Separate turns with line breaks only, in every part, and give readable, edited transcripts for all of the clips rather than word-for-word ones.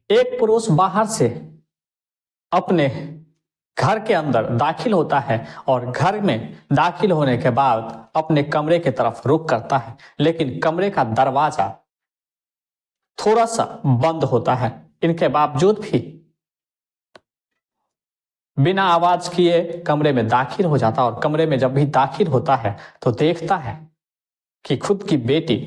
एक पुरुष बाहर से अपने घर के अंदर दाखिल होता है और घर में दाखिल होने के बाद अपने कमरे की तरफ रुख करता है, लेकिन कमरे का दरवाजा थोड़ा सा बंद होता है। इनके बावजूद भी बिना आवाज किए कमरे में दाखिल हो जाता है और कमरे में जब भी दाखिल होता है तो देखता है कि खुद की बेटी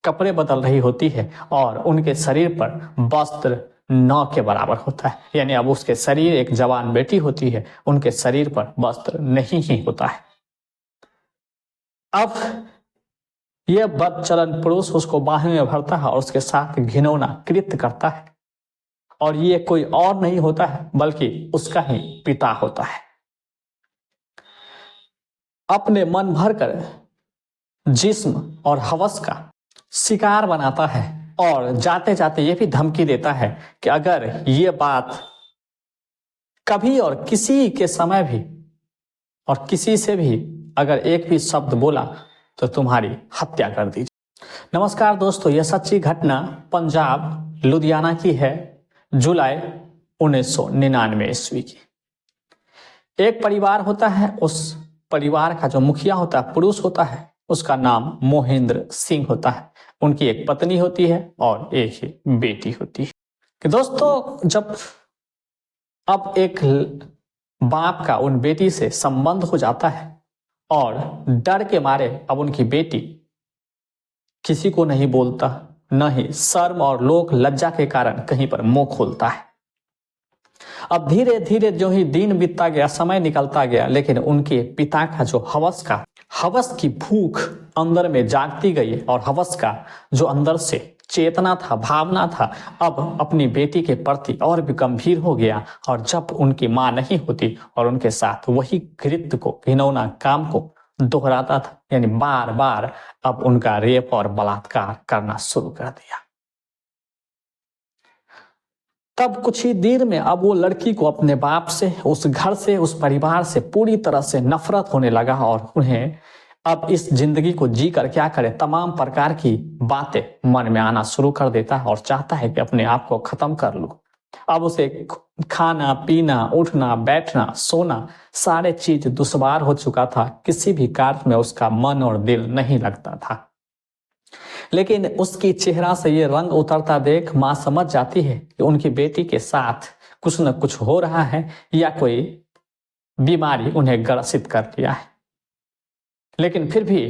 कपड़े बदल रही होती है और उनके शरीर पर वस्त्र 9 के बराबर होता है। यानी अब उसके शरीर, एक जवान बेटी होती है, उनके शरीर पर वस्त्र नहीं ही होता है। अब यह बदचलन पुरुष उसको बाहों में भरता है और उसके साथ घिनौना कृत्य करता है, और ये कोई और नहीं होता है बल्कि उसका ही पिता होता है। अपने मन भरकर जिस्म और हवस का शिकार बनाता है और जाते जाते ये भी धमकी देता है कि अगर ये बात कभी और किसी के समय भी और किसी से भी अगर एक भी शब्द बोला तो तुम्हारी हत्या कर दी जाए। नमस्कार दोस्तों, यह सच्ची घटना पंजाब लुधियाना की है, जुलाई 1999 ईस्वी की। एक परिवार होता है, उस परिवार का जो मुखिया होता है, पुरुष होता है, उसका नाम मोहिंद्र सिंह होता है। उनकी एक पत्नी होती है और एक ही बेटी होती है। कि दोस्तों, जब अब एक बाप का उन बेटी से संबंध हो जाता है और डर के मारे अब उनकी बेटी किसी को नहीं बोलता, न ही शर्म और लोक लज्जा के कारण कहीं पर मुंह खोलता है। अब धीरे धीरे जो ही दिन बीतता गया, समय निकलता गया, लेकिन उनके पिता का जो हवस की भूख अंदर में जागती गई और हवस का जो अंदर से चेतना था, भावना था, अब अपनी बेटी के प्रति और भी गंभीर हो गया। और जब उनकी मां नहीं होती और उनके साथ वही कृत्य को, घिनौना काम को दोहराता था, यानी बार बार अब उनका रेप और बलात्कार करना शुरू कर दिया। तब कुछ ही देर में अब वो लड़की को अपने बाप से, उस घर से, उस परिवार से पूरी तरह से नफरत होने लगा और उन्हें अब इस जिंदगी को जी कर क्या करे, तमाम प्रकार की बातें मन में आना शुरू कर देता है और चाहता है कि अपने आप को खत्म कर लूं। अब उसे खाना पीना, उठना बैठना, सोना, सारे चीज दुश्वार हो चुका था। किसी भी कार्य में उसका मन और दिल नहीं लगता था। लेकिन उसकी चेहरा से ये रंग उतरता देख मां समझ जाती है कि उनकी बेटी के साथ कुछ न कुछ हो रहा है या कोई बीमारी उन्हें ग्रसित कर लिया है। लेकिन फिर भी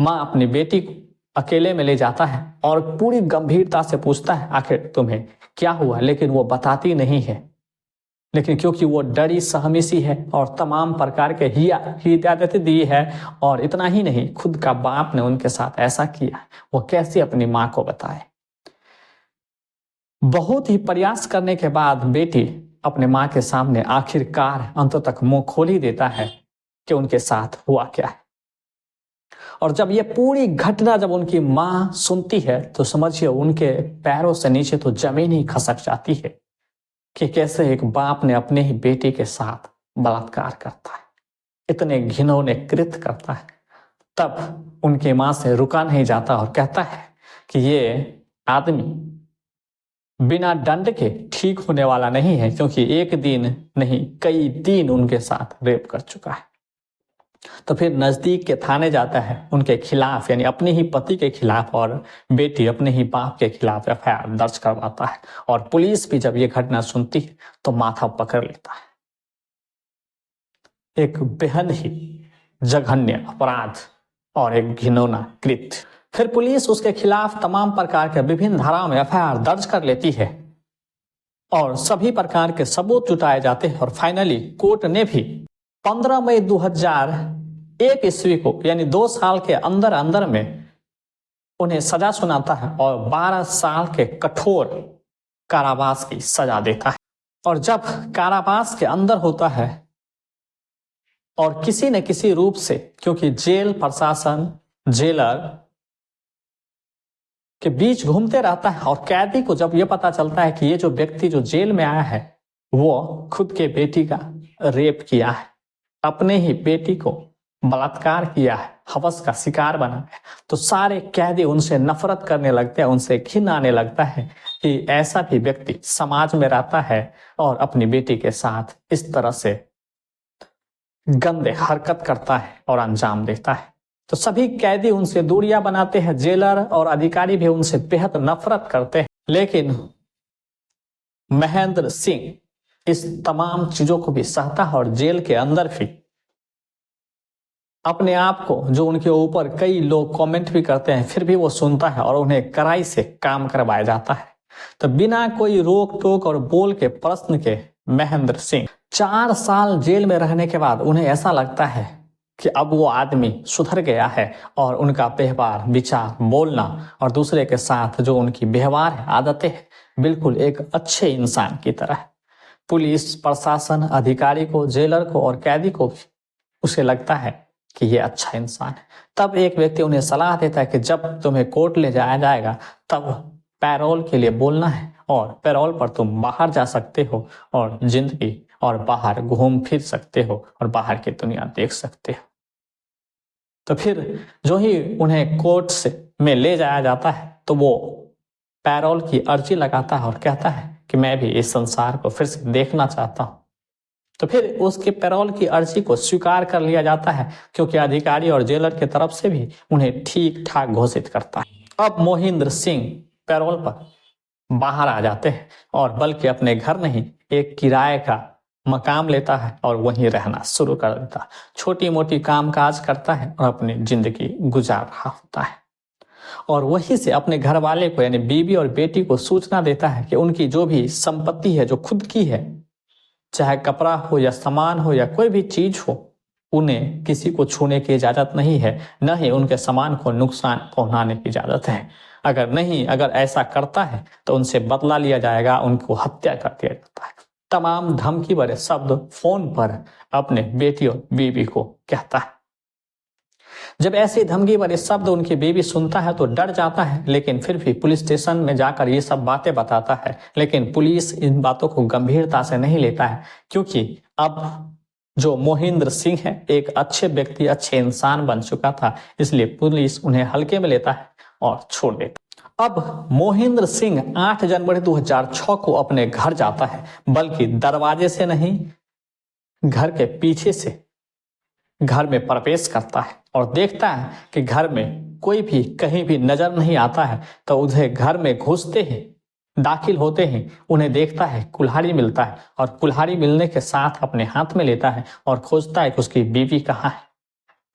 मां अपनी बेटी को अकेले में ले जाता है और पूरी गंभीरता से पूछता है, आखिर तुम्हें क्या हुआ? लेकिन वो बताती नहीं है। लेकिन क्योंकि वो डरी सहमी सी है और तमाम प्रकार के हिदायत दी है, और इतना ही नहीं, खुद का बाप ने उनके साथ ऐसा किया, वो कैसे अपनी मां को बताए। बहुत ही प्रयास करने के बाद बेटी अपने मां के सामने आखिरकार अंत तक मुंह खोल ही देता है कि उनके साथ हुआ क्या है। और जब ये पूरी घटना जब उनकी मां सुनती है तो समझिए उनके पैरों से नीचे तो जमीन ही खसक जाती है कि कैसे एक बाप ने अपने ही बेटी के साथ बलात्कार करता है, इतने घिनौने कृत्य करता है। तब उनकी मां से रुका नहीं जाता और कहता है कि ये आदमी बिना दंड के ठीक होने वाला नहीं है, क्योंकि एक दिन नहीं कई दिन उनके साथ रेप कर चुका है। तो फिर नजदीक के थाने जाता है उनके खिलाफ, यानी अपने ही पति के खिलाफ, और बेटी अपने ही बाप के खिलाफ एफआईआर दर्ज करवाता है। और पुलिस भी जब ये घटना सुनती है तो माथा पकड़ लेता है। एक बेहद ही जघन्य अपराध और एक घिनौना कृत्य। फिर पुलिस उसके खिलाफ तमाम प्रकार के विभिन्न धाराओं में एफआईआर दर्ज कर लेती है और सभी प्रकार के सबूत जुटाए जाते हैं। और फाइनली कोर्ट ने भी 15 मई 2001 ईस्वी को, यानी 2 साल के अंदर अंदर में उन्हें सजा सुनाता है और 12 साल के कठोर कारावास की सजा देता है। और जब कारावास के अंदर होता है और किसी न किसी रूप से, क्योंकि जेल प्रशासन, जेलर के बीच घूमते रहता है, और कैदी को जब यह पता चलता है कि ये जो व्यक्ति जो जेल में आया है वो खुद के बेटी का रेप किया है, अपने ही बेटी को बलात्कार किया है, हवस का शिकार बना है, तो सारे कैदी उनसे नफरत करने लगते हैं, उनसे घिन आने लगता है कि ऐसा भी व्यक्ति समाज में रहता है और अपनी बेटी के साथ इस तरह से गंदे हरकत करता है और अंजाम देता है। तो सभी कैदी उनसे दूरियां बनाते हैं, जेलर और अधिकारी भी उनसे बेहद नफरत करते हैं। लेकिन महेंद्र सिंह इस तमाम चीजों को भी सहता है और जेल के अंदर भी अपने आप को, जो उनके ऊपर कई लोग कमेंट भी करते हैं, फिर भी वो सुनता है और उन्हें कड़ाई से काम करवाया जाता है। तो बिना कोई रोक टोक और बोल के प्रश्न के महेंद्र सिंह 4 साल जेल में रहने के बाद उन्हें ऐसा लगता है कि अब वो आदमी सुधर गया है और उनका व्यवहार, विचार, बोलना और दूसरे के साथ जो उनकी व्यवहार है, आदतें हैं, बिल्कुल एक अच्छे इंसान की तरह है। पुलिस प्रशासन, अधिकारी को, जेलर को और कैदी को भी उसे लगता है कि ये अच्छा इंसान है। तब एक व्यक्ति उन्हें सलाह देता है कि जब तुम्हें कोर्ट ले जाया जाएगा तब पैरोल के लिए बोलना है और पैरोल पर तुम बाहर जा सकते हो और जिंदगी और बाहर घूम फिर सकते हो और बाहर की दुनिया देख सकते हो। तो फिर जो ही उन्हें कोर्ट से में ले जाया जाता है तो वो पैरोल की अर्जी लगाता है और कहता है कि मैं भी इस संसार को फिर से देखना चाहता हूँ। तो फिर उसके पैरोल की अर्जी को स्वीकार कर लिया जाता है, क्योंकि अधिकारी और जेलर की तरफ से भी उन्हें ठीक ठाक घोषित करता है। अब मोहिंद्र सिंह पैरोल पर बाहर आ जाते हैं और बल्कि अपने घर नहीं, एक किराए का मकान लेता है और वहीं रहना शुरू कर देता है। छोटी मोटी कामकाज करता है और अपनी जिंदगी गुजार रहा होता है और वहीं से अपने घर वाले को, यानी बीवी और बेटी को सूचना देता है कि उनकी जो भी संपत्ति है, जो खुद की है, चाहे कपड़ा हो या सामान हो या कोई भी चीज हो, उन्हें किसी को छूने की इजाजत नहीं है, न ही उनके सामान को नुकसान पहुंचाने की इजाजत है। अगर ऐसा करता है तो उनसे बदला लिया जाएगा, उनको हत्या कर दिया जाता है। तमाम धमकी भरे शब्द फोन पर अपने बेटी और बीवी को कहता है। जब ऐसे धमकी भरे शब्द उनकी बीवी सुनता है तो डर जाता है, लेकिन फिर भी पुलिस स्टेशन में जाकर ये सब बातें बताता है। लेकिन पुलिस इन बातों को गंभीरता से नहीं लेता है, क्योंकि अब जो मोहिंद्र सिंह है एक अच्छे व्यक्ति, अच्छे इंसान बन चुका था, इसलिए पुलिस उन्हें हल्के में लेता है और छोड़ देता। अब मोहिंद्र सिंह 8 जनवरी 2006 को अपने घर जाता है, बल्कि दरवाजे से नहीं, घर के पीछे से घर में प्रवेश करता है और देखता है कि घर में कोई भी कहीं भी नजर नहीं आता है। तो उन्हें घर में घुसते ही, दाखिल होते ही उन्हें देखता है, कुल्हाड़ी मिलता है और कुल्हाड़ी मिलने के साथ अपने हाथ में लेता है और खोजता है कि उसकी बीवी कहाँ है।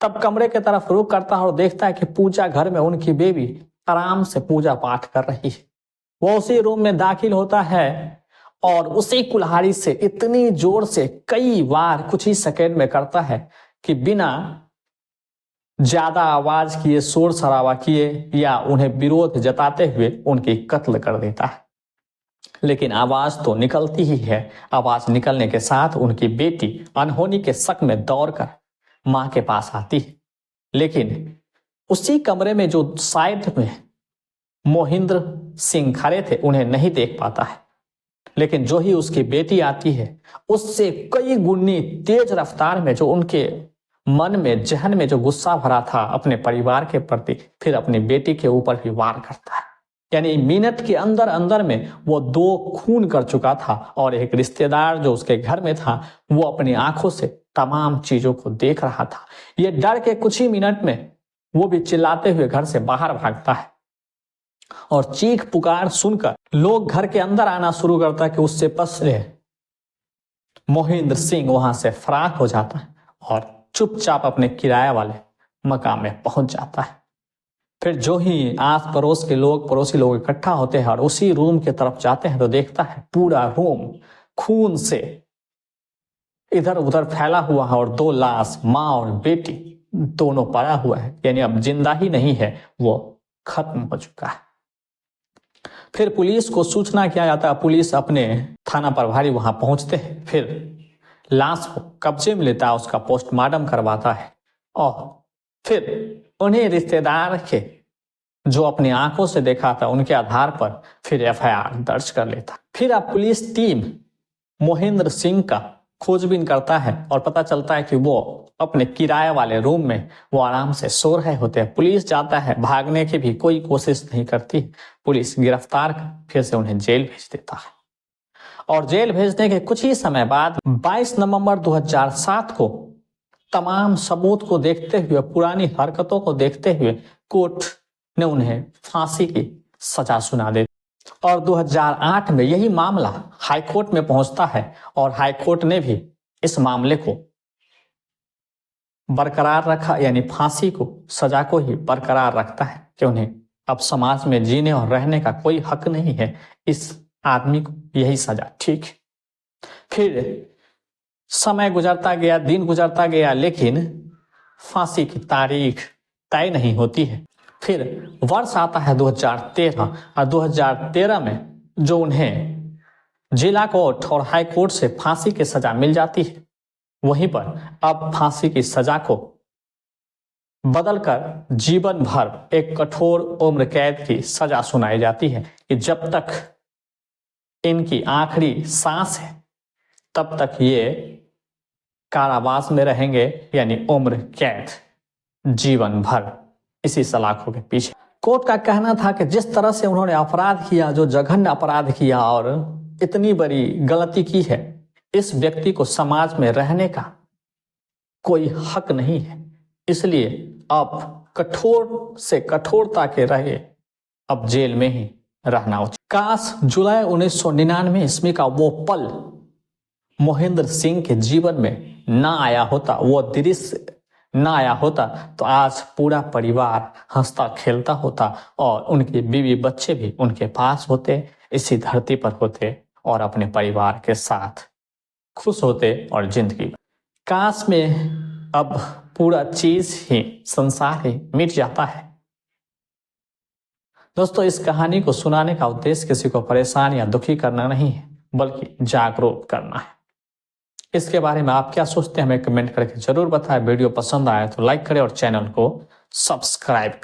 तब कमरे की तरफ रुख करता है और देखता है कि पूजा घर में उनकी बेबी आराम से पूजा पाठ कर रही है। वो उसी रूम में दाखिल होता है और उसी कुल्हाड़ी से इतनी जोर से कई बार कुछ ही सेकेंड में करता है कि बिना ज्यादा आवाज किए, शोर शराबा किए या उन्हें विरोध जताते हुए उनकी कत्ल कर देता है। लेकिन आवाज तो निकलती ही है। आवाज निकलने के साथ उनकी बेटी अनहोनी के शक में दौड़कर मां के पास आती है, लेकिन उसी कमरे में जो साइड में मोहिंद्र सिंह खड़े थे उन्हें नहीं देख पाता है। लेकिन जो ही उसकी बेटी आती है, उससे कई गुनी तेज रफ्तार में जो उनके मन में, जहन में जो गुस्सा भरा था अपने परिवार के प्रति, फिर अपनी बेटी के ऊपर भी वार करता है। यानी मिनट के अंदर अंदर में वो 2 खून कर चुका था और एक रिश्तेदार जो उसके घर में था वो अपनी आंखों से तमाम चीजों को देख रहा था। ये डर के कुछ ही मिनट में वो भी चिल्लाते हुए घर से बाहर भागता है और चीख पुकार सुनकर लोग घर के अंदर आना शुरू करता है कि उससे पहले मोहिंद्र सिंह वहां से फरार हो जाता है और चुपचाप अपने किराए वाले मकान में पहुंच जाता है। फिर जो ही आस पड़ोस के लोग, पड़ोसी लोग इकट्ठा होते हैं और उसी रूम की तरफ जाते हैं तो देखता है पूरा रूम खून से इधर उधर फैला हुआ है और 2 लाश, माँ और बेटी, दोनों पड़ा हुआ है। यानी अब जिंदा ही नहीं है, वो खत्म हो चुका है। फिर पुलिस को सूचना किया जाता है। पुलिस अपने थाना प्रभारी वहां पहुंचते हैं, फिर लाश को कब्जे में लेता है, उसका पोस्टमार्टम करवाता है और फिर उन्हें रिश्तेदार के जो अपनी आंखों से देखा था उनके आधार पर फिर एफआईआर दर्ज कर लेता। फिर अब पुलिस टीम मोहिंद्र सिंह का खोजबीन करता है और पता चलता है कि वो अपने किराए वाले रूम में वो आराम से सो रहे होते हैं। पुलिस जाता है, भागने की भी कोई कोशिश नहीं करती। पुलिस गिरफ्तार कर फिर से उन्हें जेल भेज देता है और जेल भेजने के कुछ ही समय बाद 22 नवंबर 2007 को तमाम सबूत को देखते हुए, पुरानी हरकतों को देखते हुए कोर्ट ने उन्हें फांसी की सजा सुना दी और 2008 में यही मामला हाईकोर्ट में पहुंचता है और हाईकोर्ट ने भी इस मामले को बरकरार रखा, यानी फांसी को, सजा को ही बरकरार रखता है कि उन्हें अब समाज में जीने और रहने का कोई हक नहीं है। इस आदमी को यही सजा ठीक है। फिर समय गुजरता गया, दिन गुजरता गया, लेकिन फांसी की तारीख तय नहीं होती है। फिर वर्ष आता है 2013 और 2013 में जो उन्हें जिला कोर्ट और हाई कोर्ट से फांसी की सजा मिल जाती है, वहीं पर अब फांसी की सजा को बदलकर जीवन भर एक कठोर उम्र कैद की सजा सुनाई जाती है कि जब तक इनकी आखिरी सांस है तब तक ये कारावास में रहेंगे, यानी उम्र कैद जीवन भर इसी सलाखों के पीछे। कोर्ट का कहना था कि जिस तरह से उन्होंने अपराध किया, जो जघन्य अपराध किया और इतनी बड़ी गलती की है, इस व्यक्ति को समाज में रहने का कोई हक नहीं है। इसलिए अब कठोर से कठोरता के रहे अब जेल में ही रहना उचित। काश जुलाई 1999 ईस्वी का वो पल मोहिंद्र सिंह के जीवन में ना आया होता, वो दृश्य ना आया होता, तो आज पूरा परिवार हंसता खेलता होता और उनके बीवी बच्चे भी उनके पास होते, इसी धरती पर होते और अपने परिवार के साथ खुश होते और जिंदगी। काश में अब पूरा चीज ही, संसार ही मिट जाता है। दोस्तों, इस कहानी को सुनाने का उद्देश्य किसी को परेशान या दुखी करना नहीं है, बल्कि जागरूक करना है। इसके बारे में आप क्या सोचते हैं हमें कमेंट करके जरूर बताएं। वीडियो पसंद आए तो लाइक करें और चैनल को सब्सक्राइब करें।